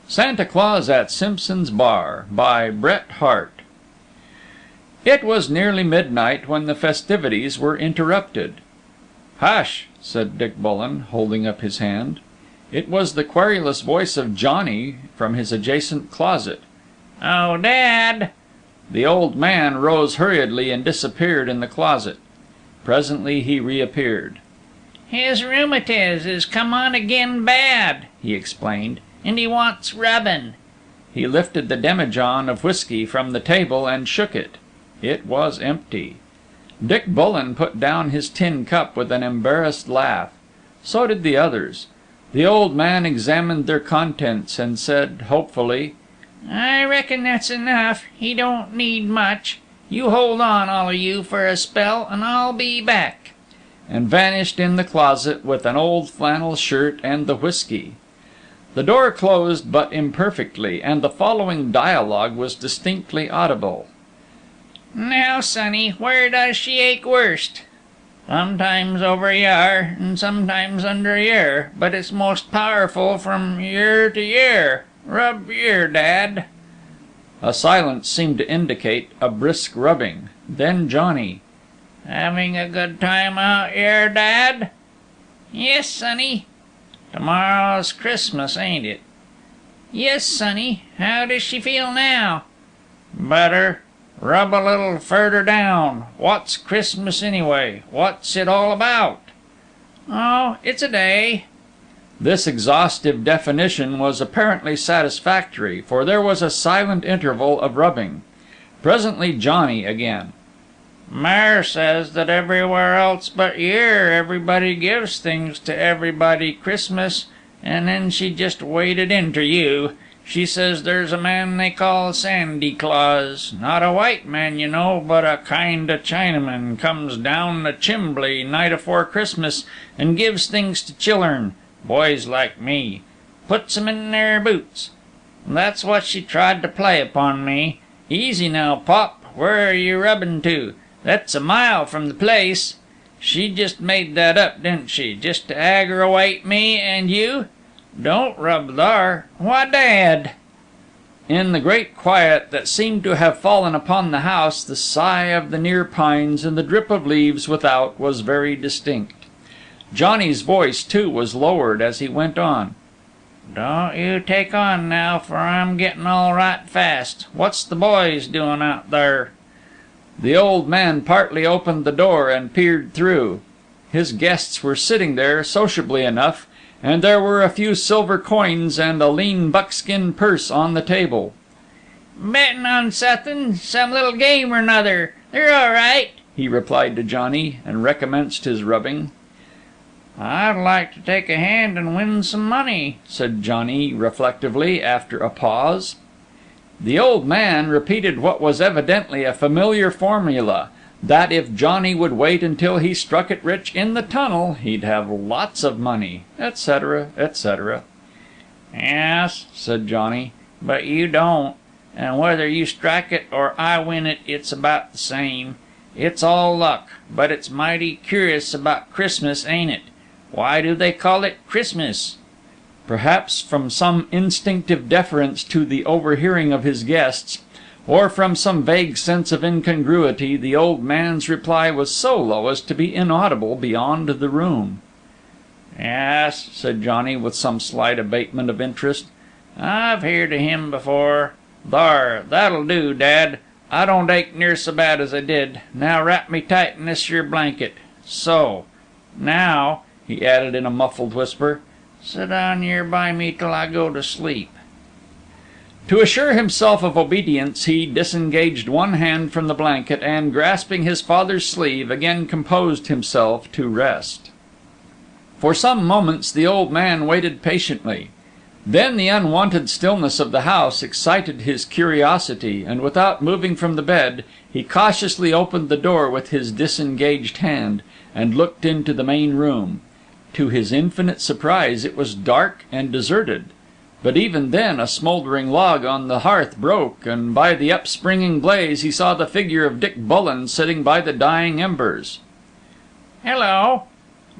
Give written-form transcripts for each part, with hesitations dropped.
Santa Claus at Simpson's Bar by Bret, Harte. It was nearly midnight when the festivities were interrupted. "Hush!" said Dick Bullen, holding up his hand. It was the querulous voice of Johnny from his adjacent closet. "Oh, Dad!" The old man rose hurriedly and disappeared in the closet. Presently he reappeared. "His rheumatiz is come on again bad," he explained, "and he wants rubbin'." He lifted the demijohn of whiskey from the table and shook it. It was empty. Dick Bullen put down his tin cup with an embarrassed laugh. So did the others. The old man examined their contents and said hopefully, "I reckon that's enough. He don't need much. You hold on, all of you, for a spell, and I'll be back," and vanished in the closet with an old flannel shirt and the whiskey. The door closed but imperfectly, and the following dialogue was distinctly audible. "Now, sonny, where does she ache worst?" "Sometimes over yar, and sometimes under yere, but it's most powerful from year to year. Rub yere, Dad." A silence seemed to indicate a brisk rubbing. Then Johnny. "Having a good time out yere, Dad?" "Yes, sonny." "Tomorrow's Christmas, ain't it?" "Yes, sonny. How does she feel now?" "Better. Rub a little further down. What's Christmas anyway? What's it all about?" "Oh, it's a day." This exhaustive definition was apparently satisfactory, for there was a silent interval of rubbing. Presently Johnny again. "Mar says that everywhere else but here everybody gives things to everybody Christmas, and then she just waded into you. She says there's a man they call Sandy Claus, not a white man, you know, but a kind o' Chinaman, comes down the chimbley night afore Christmas and gives things to children, boys like me, puts 'em in their boots. That's what she tried to play upon me. Easy now, Pop, where are you rubbing to? That's a mile from the place. She just made that up, didn't she, just to aggravate me and you? Don't rub thar. Why, Dad!" In the great quiet that seemed to have fallen upon the house, the sigh of the near pines and the drip of leaves without was very distinct. Johnny's voice, too, was lowered as he went on. "Don't you take on now, for I'm getting all right fast. What's the boys doing out there?" The old man partly opened the door and peered through. His guests were sitting there sociably enough, and there were a few silver coins and a lean buckskin purse on the table. "Bettin' on suthin', some little game or 'nother. They're all right," he replied to Johnny, and recommenced his rubbing. "I'd like to take a hand and win some money," said Johnny reflectively, after a pause. The old man repeated what was evidently a familiar formula, that if Johnny would wait until he struck it rich in the tunnel, he'd have lots of money, etc., etc. "Yes," said Johnny, "but you don't, and whether you strike it or I win it, it's about the same. It's all luck, but it's mighty curious about Christmas, ain't it? Why do they call it Christmas?" Perhaps from some instinctive deference to the overhearing of his guests, or from some vague sense of incongruity, the old man's reply was so low as to be inaudible beyond the room. "Yes," said Johnny, with some slight abatement of interest, "I've heerd of him before. Thar, that'll do, Dad. I don't ache near so bad as I did. Now wrap me tight in this yer blanket. So. Now," he added in a muffled whisper, "sit down yer by me till I go to sleep." To assure himself of obedience, he disengaged one hand from the blanket, and, grasping his father's sleeve, again composed himself to rest. For some moments the old man waited patiently. Then the unwonted stillness of the house excited his curiosity, and without moving from the bed, he cautiously opened the door with his disengaged hand, and looked into the main room. To his infinite surprise, it was dark and deserted. But even then a smouldering log on the hearth broke, and by the upspringing blaze he saw the figure of Dick Bullen sitting by the dying embers. "Hello!"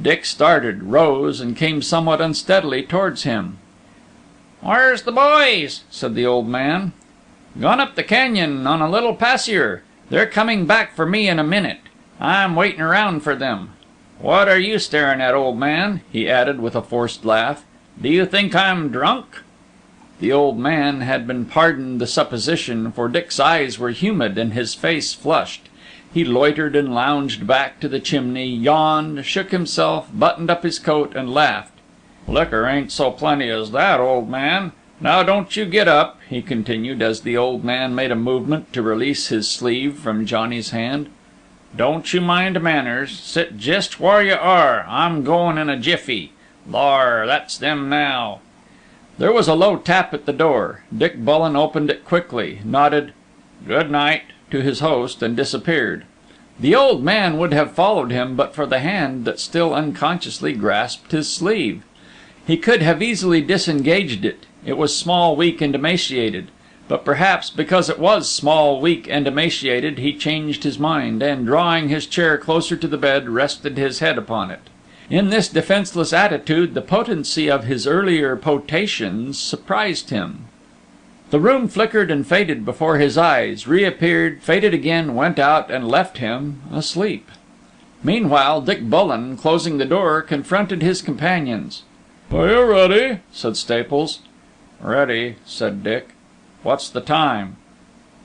Dick started, rose, and came somewhat unsteadily towards him. "Where's the boys?" said the old man. "Gone up the canyon on a little pasear. They're coming back for me in a minute. I'm waiting around for them. What are you staring at, old man?" he added with a forced laugh. "Do you think I'm drunk?" The old man had been pardoned the supposition, for Dick's eyes were humid and his face flushed. He loitered and lounged back to the chimney, yawned, shook himself, buttoned up his coat, and laughed. "Liquor ain't so plenty as that, old man. Now don't you get up," he continued, as the old man made a movement to release his sleeve from Johnny's hand. "Don't you mind manners. Sit just where you are. I'm going in a jiffy. Thar, that's them now." There was a low tap at the door. Dick Bullen opened it quickly, nodded "Good night" to his host, and disappeared. The old man would have followed him but for the hand that still unconsciously grasped his sleeve. He could have easily disengaged it. It was small, weak, and emaciated. But perhaps because it was small, weak, and emaciated, he changed his mind, and drawing his chair closer to the bed, rested his head upon it. In this defenceless attitude, the potency of his earlier potations surprised him. The room flickered and faded before his eyes, reappeared, faded again, went out, and left him asleep. Meanwhile, Dick Bullen, closing the door, confronted his companions. "Are you ready?" said Staples. "Ready," said Dick. "What's the time?"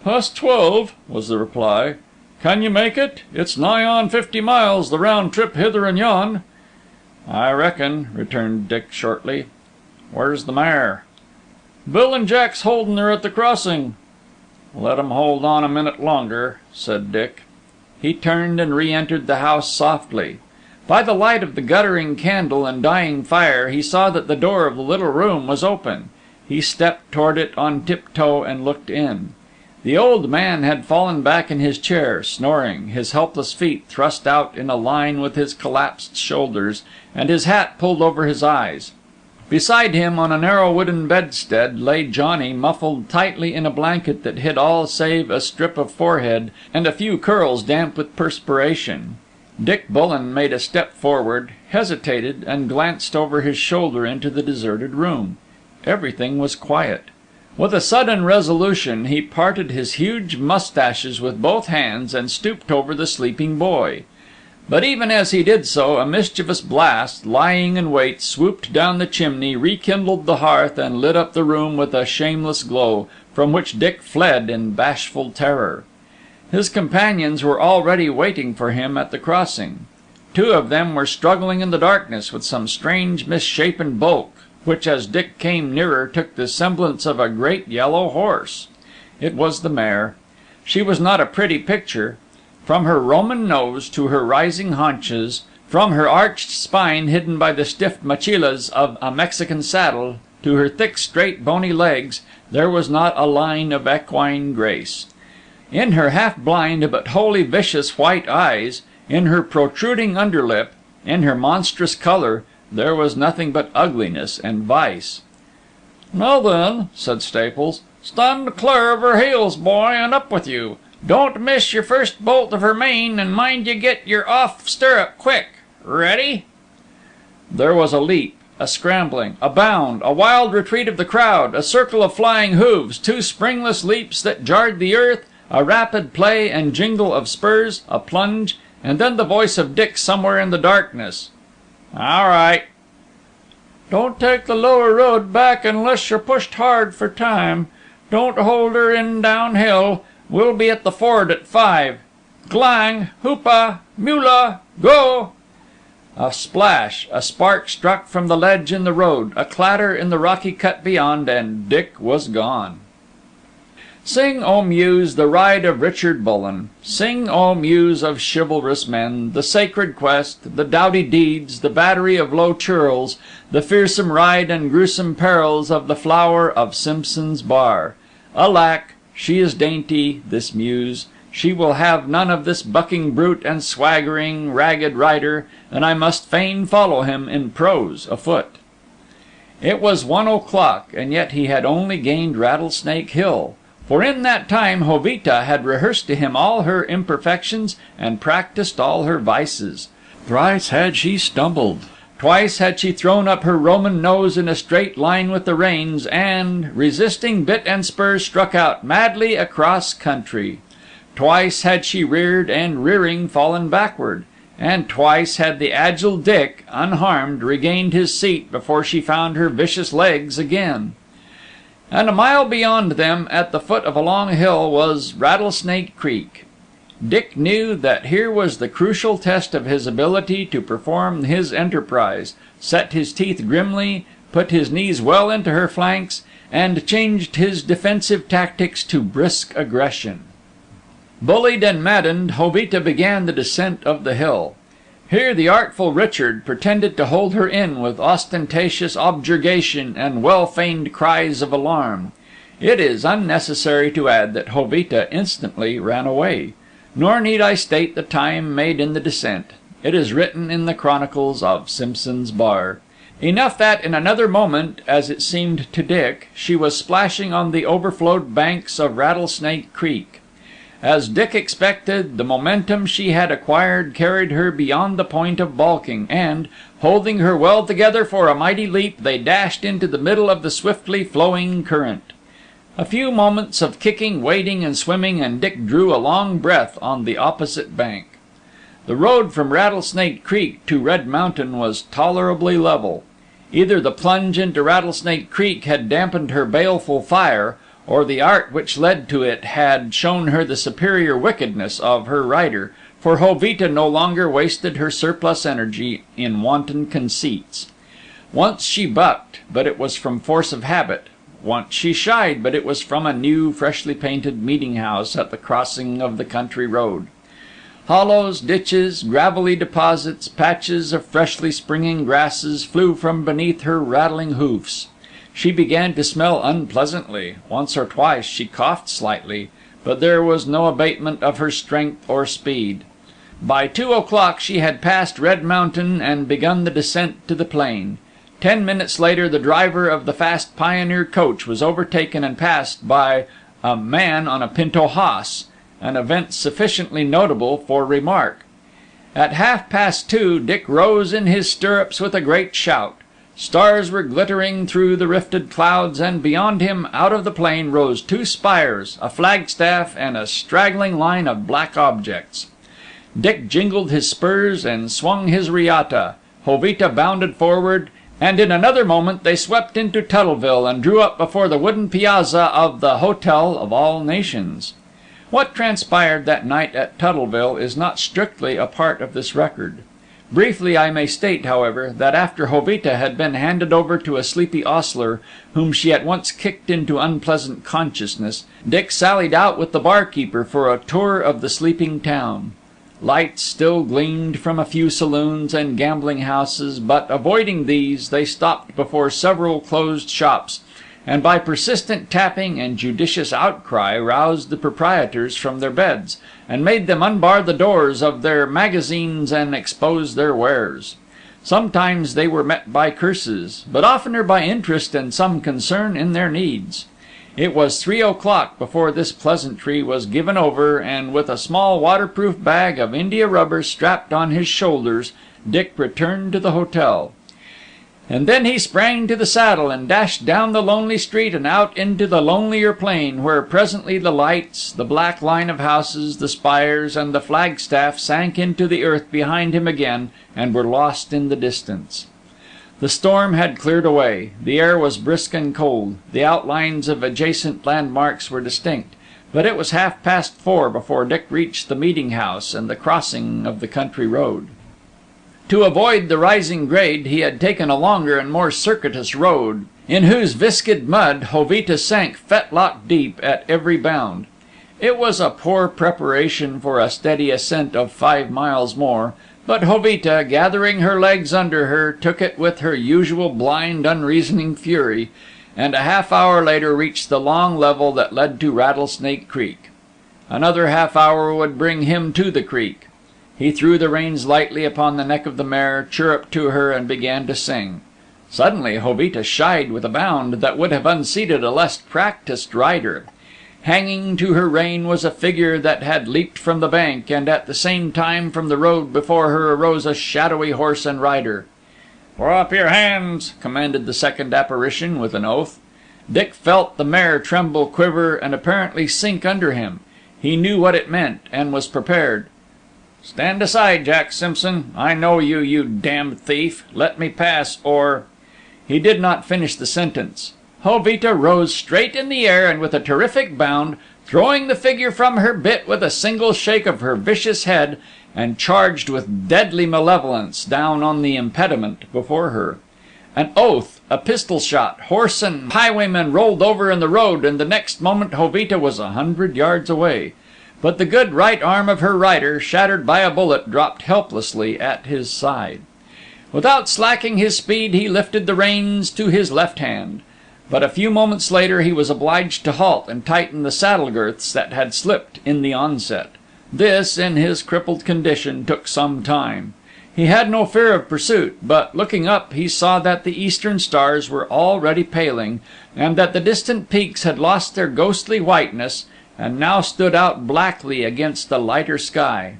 "Past 12," was the reply. "Can you make it? It's nigh on 50 miles, the round trip hither and yon." "I reckon," returned Dick shortly. "Where's the mare?" "Bill and Jack's holding her at the crossing." "Let 'em hold on a minute longer," said Dick. He turned and re-entered the house softly. By the light of the guttering candle and dying fire, he saw that the door of the little room was open. He stepped toward it on tiptoe and looked in. The old man had fallen back in his chair, snoring, his helpless feet thrust out in a line with his collapsed shoulders, and his hat pulled over his eyes. Beside him, on a narrow wooden bedstead, lay Johnny, muffled tightly in a blanket that hid all save a strip of forehead and a few curls damp with perspiration. Dick Bullen made a step forward, hesitated, and glanced over his shoulder into the deserted room. Everything was quiet. With a sudden resolution, he parted his huge moustaches with both hands and stooped over the sleeping boy. But even as he did so, a mischievous blast, lying in wait, swooped down the chimney, rekindled the hearth, and lit up the room with a shameless glow, from which Dick fled in bashful terror. His companions were already waiting for him at the crossing. Two of them were struggling in the darkness with some strange misshapen bulk, which, as Dick came nearer, took the semblance of a great yellow horse. It was the mare. She was not a pretty picture. From her Roman nose to her rising haunches, from her arched spine hidden by the stiff machilas of a Mexican saddle, to her thick, straight, bony legs, there was not a line of equine grace. In her half-blind but wholly vicious white eyes, in her protruding underlip, in her monstrous colour, there was nothing but ugliness and vice. "Now then," said Staples, "stand clear of her heels, boy, and up with you. Don't miss your first bolt of her mane, and mind you get your off stirrup quick. Ready?" There was a leap, a scrambling, a bound, a wild retreat of the crowd, a circle of flying hooves, two springless leaps that jarred the earth, a rapid play and jingle of spurs, a plunge, and then the voice of Dick somewhere in the darkness. "All right." "Don't take the lower road back unless you're pushed hard for time. Don't hold her in downhill. We'll be at the ford at 5. Glang, hoopa, mula, go!" A splash, a spark struck from the ledge in the road, a clatter in the rocky cut beyond, and Dick was gone. Sing, O Muse, the ride of Richard Bullen. Sing, O Muse of chivalrous men, the sacred quest, the doughty deeds, the battery of low churls, the fearsome ride and gruesome perils of the flower of Simpson's bar. Alack, she is dainty, this Muse. She will have none of this bucking brute and swaggering, ragged rider, and I must fain follow him in prose afoot. It was 1 o'clock, and yet he had only gained Rattlesnake Hill. For in that time Jovita had rehearsed to him all her imperfections and practised all her vices. Thrice had she stumbled, Twice had she thrown up her Roman nose in a straight line with the reins, and, resisting bit and spurs, struck out madly across country. Twice had she reared, and rearing, fallen backward, and twice had the agile Dick, unharmed, regained his seat before she found her vicious legs again. And a mile beyond them, at the foot of a long hill, was Rattlesnake Creek. Dick knew that here was the crucial test of his ability to perform his enterprise, set his teeth grimly, put his knees well into her flanks, and changed his defensive tactics to brisk aggression. Bullied and maddened, Jovita began the descent of the hill. Here the artful Richard pretended to hold her in with ostentatious objurgation and well-feigned cries of alarm. It is unnecessary to add that Jovita instantly ran away. Nor need I state the time made in the descent. It is written in the chronicles of Simpson's Bar. Enough that in another moment, as it seemed to Dick, she was splashing on the overflowed banks of Rattlesnake Creek. As Dick expected, the momentum she had acquired carried her beyond the point of balking, and, holding her well together for a mighty leap, they dashed into the middle of the swiftly flowing current. A few moments of kicking, wading, and swimming, and Dick drew a long breath on the opposite bank. The road from Rattlesnake Creek to Red Mountain was tolerably level. Either the plunge into Rattlesnake Creek had dampened her baleful fire, or the art which led to it had shown her the superior wickedness of her rider, for Jovita no longer wasted her surplus energy in wanton conceits. Once she bucked, but it was from force of habit. Once she shied, but it was from a new, freshly painted meeting-house at the crossing of the country road. Hollows, ditches, gravelly deposits, patches of freshly springing grasses flew from beneath her rattling hoofs. She began to smell unpleasantly. Once or twice she coughed slightly, but there was no abatement of her strength or speed. By 2 o'clock she had passed Red Mountain and begun the descent to the plain. 10 minutes later the driver of the fast pioneer coach was overtaken and passed by a man on a pinto hoss, an event sufficiently notable for remark. At 2:30 Dick rose in his stirrups with a great shout. Stars were glittering through the rifted clouds, and beyond him, out of the plain, rose 2 spires, a flagstaff, and a straggling line of black objects. Dick jingled his spurs and swung his riata. Jovita bounded forward, and in another moment they swept into Tuttleville and drew up before the wooden piazza of the Hotel of All Nations. What transpired that night at Tuttleville is not strictly a part of this record. Briefly I may state, however, that after Jovita had been handed over to a sleepy ostler, whom she at once kicked into unpleasant consciousness, Dick sallied out with the barkeeper for a tour of the sleeping town. Lights still gleamed from a few saloons and gambling houses, but avoiding these, they stopped before several closed shops, and by persistent tapping and judicious outcry roused the proprietors from their beds, and made them unbar the doors of their magazines and expose their wares. Sometimes they were met by curses, but oftener by interest and some concern in their needs. It was 3 o'clock before this pleasantry was given over, and with a small waterproof bag of India rubber strapped on his shoulders, Dick returned to the hotel. And then he sprang to the saddle and dashed down the lonely street and out into the lonelier plain, where presently the lights, the black line of houses, the spires, and the flagstaff sank into the earth behind him again and were lost in the distance. The storm had cleared away. The air was brisk and cold. The outlines of adjacent landmarks were distinct, but it was 4:30 before Dick reached the meeting house and the crossing of the country road. To avoid the rising grade, he had taken a longer and more circuitous road, in whose viscid mud Jovita sank fetlock deep at every bound. It was a poor preparation for a steady ascent of 5 miles more, but Jovita, gathering her legs under her, took it with her usual blind, unreasoning fury, and a half hour later reached the long level that led to Rattlesnake Creek. Another half hour would bring him to the creek. He threw the reins lightly upon the neck of the mare, chirruped to her, and began to sing. Suddenly Jovita shied with a bound that would have unseated a less practised rider. Hanging to her rein was a figure that had leaped from the bank, and at the same time from the road before her arose a shadowy horse and rider. "Throw up your hands," commanded the second apparition with an oath. Dick felt the mare tremble, quiver, and apparently sink under him. He knew what it meant, and was prepared. "Stand aside, Jack Simpson. I know you, you damned thief. Let me pass, or—" He did not finish the sentence. Jovita rose straight in the air, and with a terrific bound, throwing the figure from her bit with a single shake of her vicious head, and charged with deadly malevolence down on the impediment before her. An oath, a pistol shot, horse and highwayman rolled over in the road, and the next moment Jovita was 100 yards away. But the good right arm of her rider, shattered by a bullet, dropped helplessly at his side. Without slacking his speed, he lifted the reins to his left hand. But a few moments later he was obliged to halt and tighten the saddle girths that had slipped in the onset. This, in his crippled condition, took some time. He had no fear of pursuit, but looking up he saw that the eastern stars were already paling, and that the distant peaks had lost their ghostly whiteness, and now stood out blackly against the lighter sky.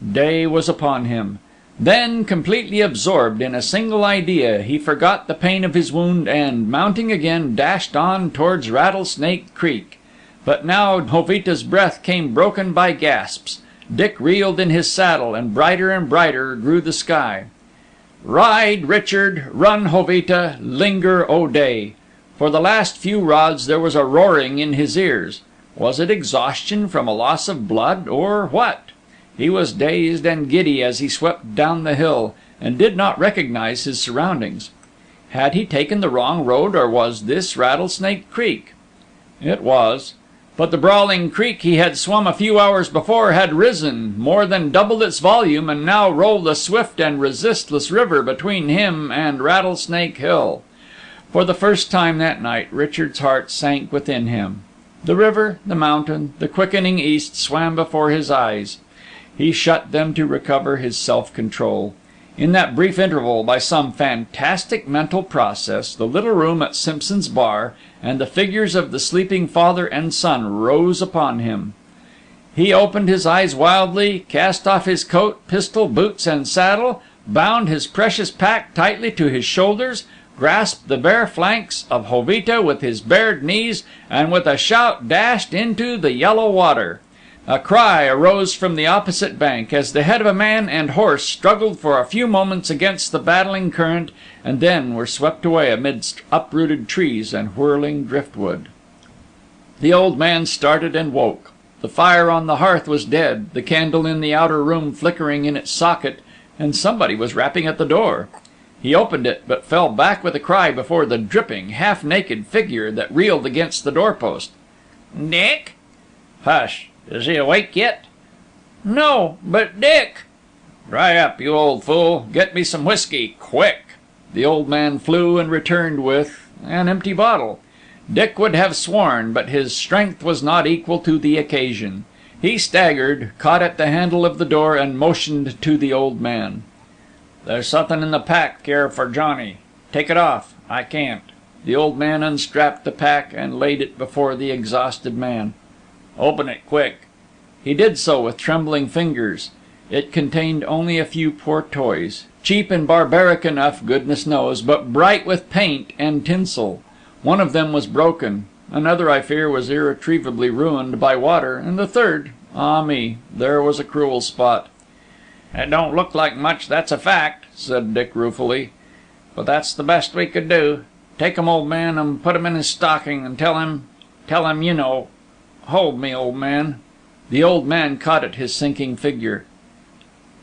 Day was upon him. Then, completely absorbed in a single idea, he forgot the pain of his wound, and, mounting again, dashed on towards Rattlesnake Creek. But now Jovita's breath came broken by gasps. Dick reeled in his saddle, and brighter grew the sky. Ride, Richard! Run, Jovita! Linger, O day! For the last few rods there was a roaring in his ears. Was it exhaustion from a loss of blood, or what? He was dazed and giddy as he swept down the hill, and did not recognize his surroundings. Had he taken the wrong road, or was this Rattlesnake Creek? It was. But the brawling creek he had swum a few hours before had risen, more than doubled its volume, and now rolled a swift and resistless river between him and Rattlesnake Hill. For the first time that night Richard's heart sank within him. The river, the mountain, the quickening east swam before his eyes. He shut them to recover his self-control. In that brief interval, by some fantastic mental process, the little room at Simpson's bar and the figures of the sleeping father and son rose upon him. He opened his eyes wildly, cast off his coat, pistol, boots, and saddle, bound his precious pack tightly to his shoulders, grasped the bare flanks of Jovita with his bared knees, and with a shout dashed into the yellow water. A cry arose from the opposite bank, as the head of a man and horse struggled for a few moments against the battling current, and then were swept away amidst uprooted trees and whirling driftwood. The old man started and woke. The fire on the hearth was dead, the candle in the outer room flickering in its socket, and somebody was rapping at the door. He opened it, but fell back with a cry before the dripping, half-naked figure that reeled against the doorpost. "Dick?" "Hush! Is he awake yet?" "No, but Dick—" "Dry up, you old fool! Get me some whiskey, quick!" The old man flew and returned with an empty bottle. Dick would have sworn, but his strength was not equal to the occasion. He staggered, caught at the handle of the door, and motioned to the old man. "There's something in the pack here for Johnny. Take it off. I can't." The old man unstrapped the pack and laid it before the exhausted man. "Open it quick." He did so with trembling fingers. It contained only a few poor toys, cheap and barbaric enough, goodness knows, but bright with paint and tinsel. One of them was broken, another, I fear, was irretrievably ruined by water, and the third, ah me, there was a cruel spot. "It don't look like much, that's a fact," said Dick ruefully. "But that's the best we could do. Take him, old man, and put him in his stocking, and tell him, you know. Hold me, old man." The old man caught at his sinking figure.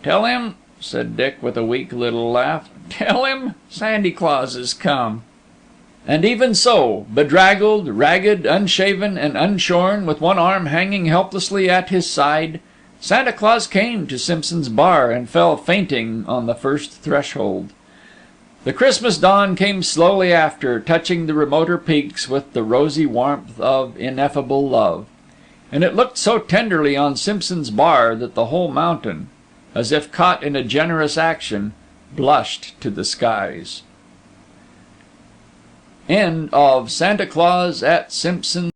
"Tell him," said Dick with a weak little laugh, "tell him Sandy Claus has come." And even so, bedraggled, ragged, unshaven, and unshorn, with one arm hanging helplessly at his side, Santa Claus came to Simpson's bar and fell fainting on the first threshold. The Christmas dawn came slowly after, touching the remoter peaks with the rosy warmth of ineffable love. And it looked so tenderly on Simpson's bar that the whole mountain, as if caught in a generous action, blushed to the skies. End of Santa Claus at Simpson's